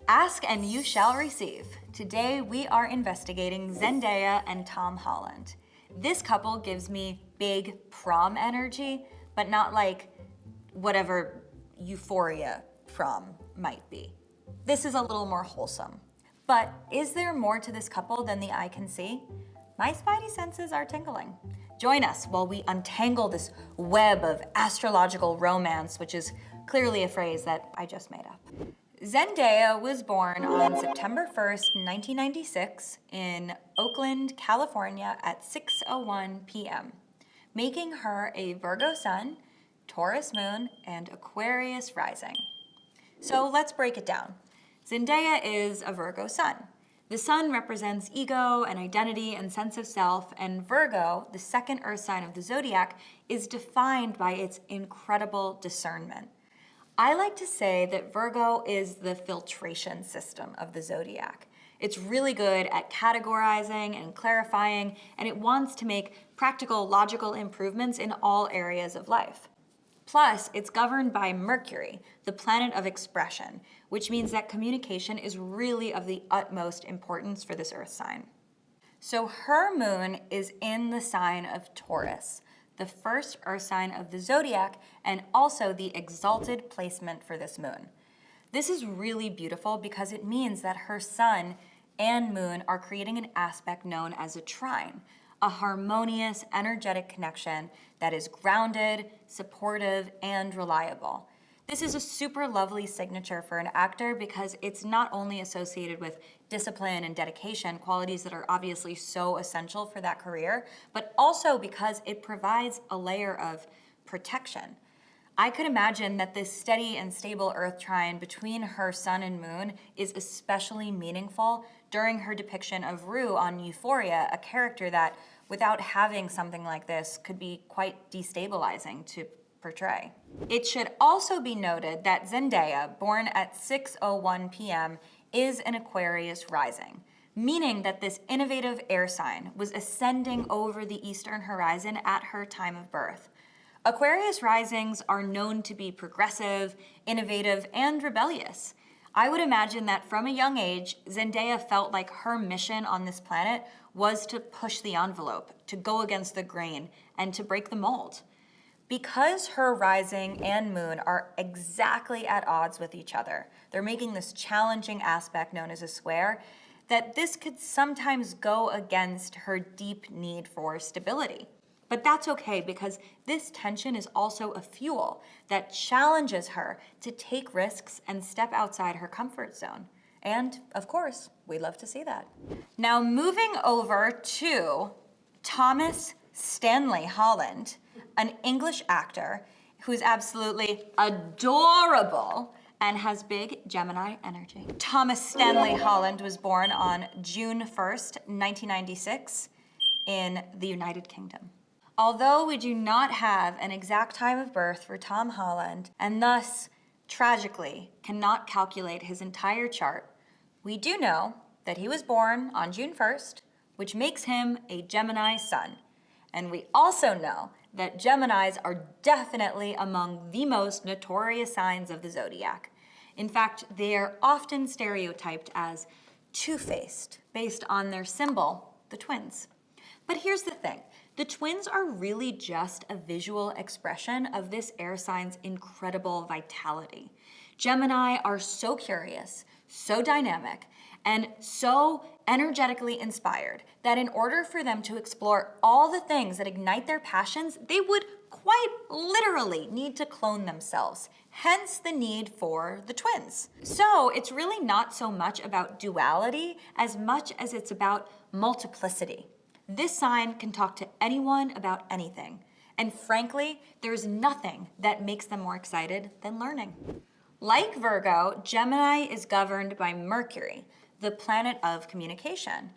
Ask and you shall receive. Today we are investigating Zendaya and Tom Holland. This couple gives me big prom energy, but not like whatever euphoria prom might be. This is a little more wholesome. But is there more to this couple than the eye can see? My spidey senses are tingling. Join us while we untangle this web of astrological romance, which is clearly a phrase that I just made up. Zendaya was born on September 1st, 1996 in Oakland, California at 6:01 p.m., making her a Virgo sun, Taurus moon, and Aquarius rising. So let's break it down. Zendaya is a Virgo sun. The sun represents ego and identity and sense of self, and Virgo, the second earth sign of the zodiac, is defined by its incredible discernment. I like to say that Virgo is the filtration system of the zodiac. It's really good at categorizing and clarifying, and it wants to make practical, logical improvements in all areas of life. Plus, it's governed by Mercury, the planet of expression, which means that communication is really of the utmost importance for this earth sign. So her moon is in the sign of Taurus, the first earth sign of the zodiac, and also the exalted placement for this moon. This is really beautiful because it means that her sun and moon are creating an aspect known as a trine, a harmonious, energetic connection that is grounded, supportive, and reliable. This is a super lovely signature for an actor because it's not only associated with discipline and dedication, qualities that are obviously so essential for that career, but also because it provides a layer of protection. I could imagine that this steady and stable earth trine between her sun and moon is especially meaningful during her depiction of Rue on Euphoria, a character that, without having something like this, could be quite destabilizing to portray. It should also be noted that Zendaya, born at 6:01 p.m., is an Aquarius rising, meaning that this innovative air sign was ascending over the eastern horizon at her time of birth. Aquarius risings are known to be progressive, innovative, and rebellious. I would imagine that from a young age, Zendaya felt like her mission on this planet was to push the envelope, to go against the grain, and to break the mold. Because her rising and moon are exactly at odds with each other, they're making this challenging aspect known as a square, that this could sometimes go against her deep need for stability. But that's okay because this tension is also a fuel that challenges her to take risks and step outside her comfort zone. And of course, we'd love to see that. Now moving over to Thomas Stanley Holland, an English actor who's absolutely adorable and has big Gemini energy. Thomas Stanley Holland was born on June 1st, 1996 in the United Kingdom. Although we do not have an exact time of birth for Tom Holland, and thus, tragically, cannot calculate his entire chart, we do know that he was born on June 1st, which makes him a Gemini sun. And we also know that Geminis are definitely among the most notorious signs of the zodiac. In fact, they are often stereotyped as two-faced, based on their symbol, the twins. But here's the thing. The twins are really just a visual expression of this air sign's incredible vitality. Gemini are so curious, so dynamic, and so energetically inspired that in order for them to explore all the things that ignite their passions, they would quite literally need to clone themselves, hence the need for the twins. So it's really not so much about duality as much as it's about multiplicity. This sign can talk to anyone about anything. And frankly, there's nothing that makes them more excited than learning. Like Virgo, Gemini is governed by Mercury, the planet of communication.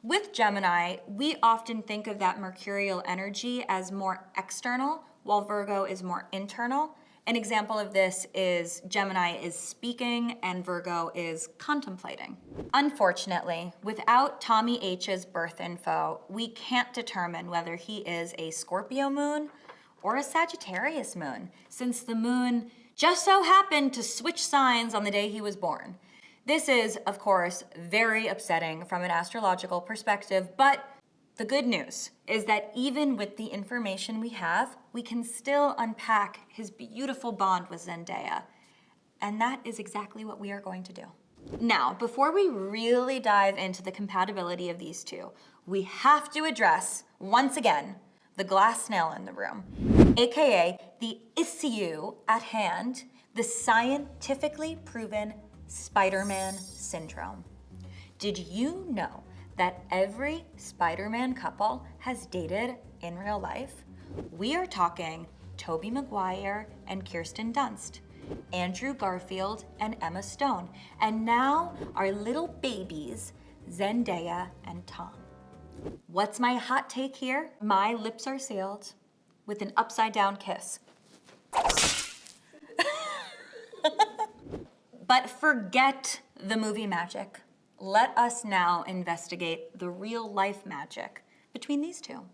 With Gemini, we often think of that mercurial energy as more external, while Virgo is more internal. An example of this is Gemini is speaking and Virgo is contemplating. Unfortunately, without Tommy H's birth info, we can't determine whether he is a Scorpio moon or a Sagittarius moon, since the moon just so happened to switch signs on the day he was born. This is, of course, very upsetting from an astrological perspective, but the good news is that even with the information we have, we can still unpack his beautiful bond with Zendaya. And that is exactly what we are going to do. Now, before we really dive into the compatibility of these two, we have to address, once again, the glass snail in the room, aka the issue at hand, the scientifically proven Spider-Man syndrome. Did you know that every Spider-Man couple has dated in real life? We are talking Tobey Maguire and Kirsten Dunst, Andrew Garfield and Emma Stone, and now our little babies, Zendaya and Tom. What's my hot take here? My lips are sealed with an upside down kiss. But forget the movie magic. Let us now investigate the real life magic between these two.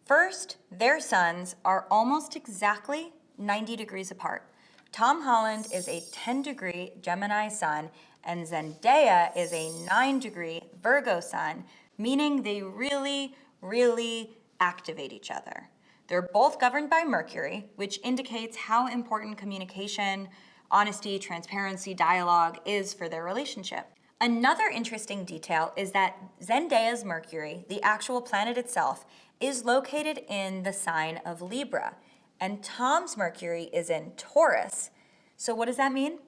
First, their suns are almost exactly 90 degrees apart. Tom Holland is a 10-degree Gemini sun, and Zendaya is a 9-degree Virgo sun, meaning they really, really activate each other. They're both governed by Mercury, which indicates how important communication, honesty, transparency, dialogue is for their relationship. Another interesting detail is that Zendaya's Mercury, the actual planet itself, is located in the sign of Libra, and Tom's Mercury is in Taurus. So what does that mean?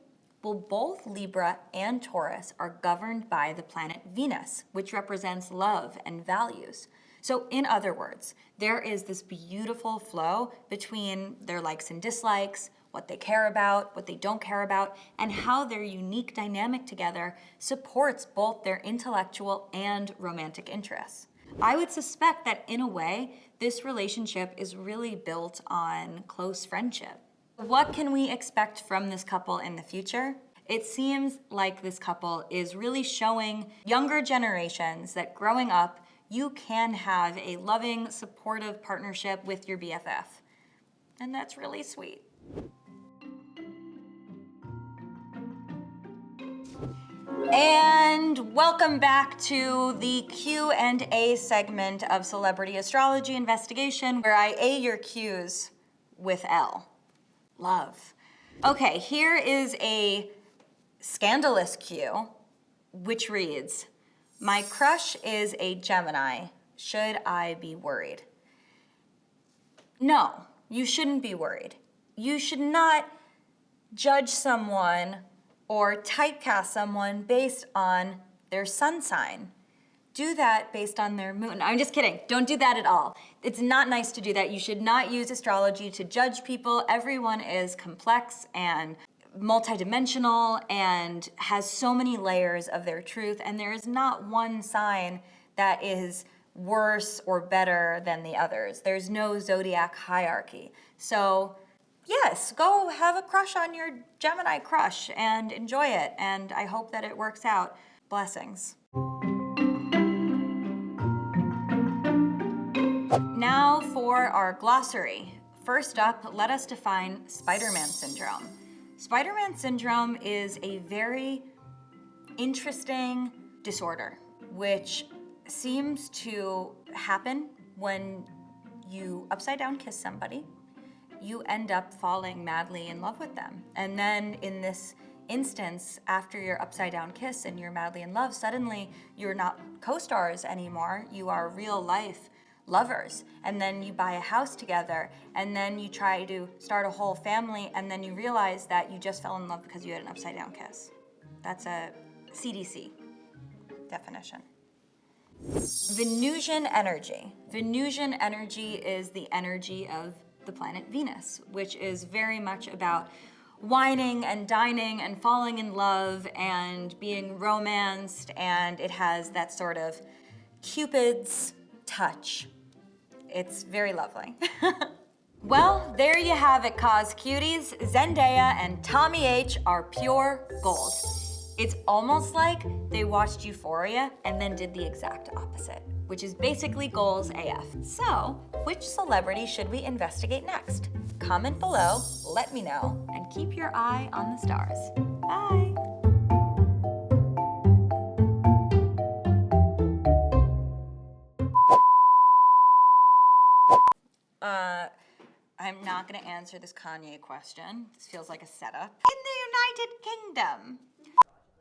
Well, both Libra and Taurus are governed by the planet Venus, which represents love and values. So in other words, there is this beautiful flow between their likes and dislikes, what they care about, what they don't care about, and how their unique dynamic together supports both their intellectual and romantic interests. I would suspect that in a way, this relationship is really built on close friendship. What can we expect from this couple in the future? It seems like this couple is really showing younger generations that growing up, you can have a loving, supportive partnership with your BFF. And that's really sweet. And welcome back to the Q&A segment of Celebrity Astrology Investigation, where I A your Q's with L. Love. Okay, here is a scandalous Q, which reads, "My crush is a Gemini. Should I be worried?" No, you shouldn't be worried. You should not judge someone or typecast someone based on their sun sign. Do that based on their moon. I'm just kidding. Don't do that at all. It's not nice to do that. You should not use astrology to judge people. Everyone is complex and multidimensional and has so many layers of their truth, and there is not one sign that is worse or better than the others. There's no Zodiac hierarchy. So yes, go have a crush on your Gemini crush and enjoy it, and I hope that it works out. Blessings. Now for our glossary. First up, let us define Spider-Man syndrome. Spider-Man syndrome is a very interesting disorder, which seems to happen when you upside down kiss somebody. You end up falling madly in love with them. And then in this instance, after your upside down kiss and you're madly in love, suddenly you're not co-stars anymore. You are real life lovers. And then you buy a house together, and then you try to start a whole family, and then you realize that you just fell in love because you had an upside down kiss. That's a CDC definition. Venusian energy. Venusian energy is the energy of the planet Venus, which is very much about whining and dining and falling in love and being romanced, and it has that sort of Cupid's touch. It's very lovely. Well, there you have it, cause cuties. Zendaya and Tommy H are pure gold. It's almost like they watched Euphoria and then did the exact opposite, which is basically goals AF. So, which celebrity should we investigate next? Comment below, let me know, and keep your eye on the stars. Bye. I'm not gonna answer this Kanye question. This feels like a setup. In the United Kingdom,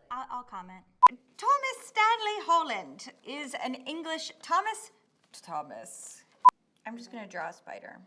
I'll comment. Thomas Stanley Holland is an English, Thomas, I'm just gonna draw a spider.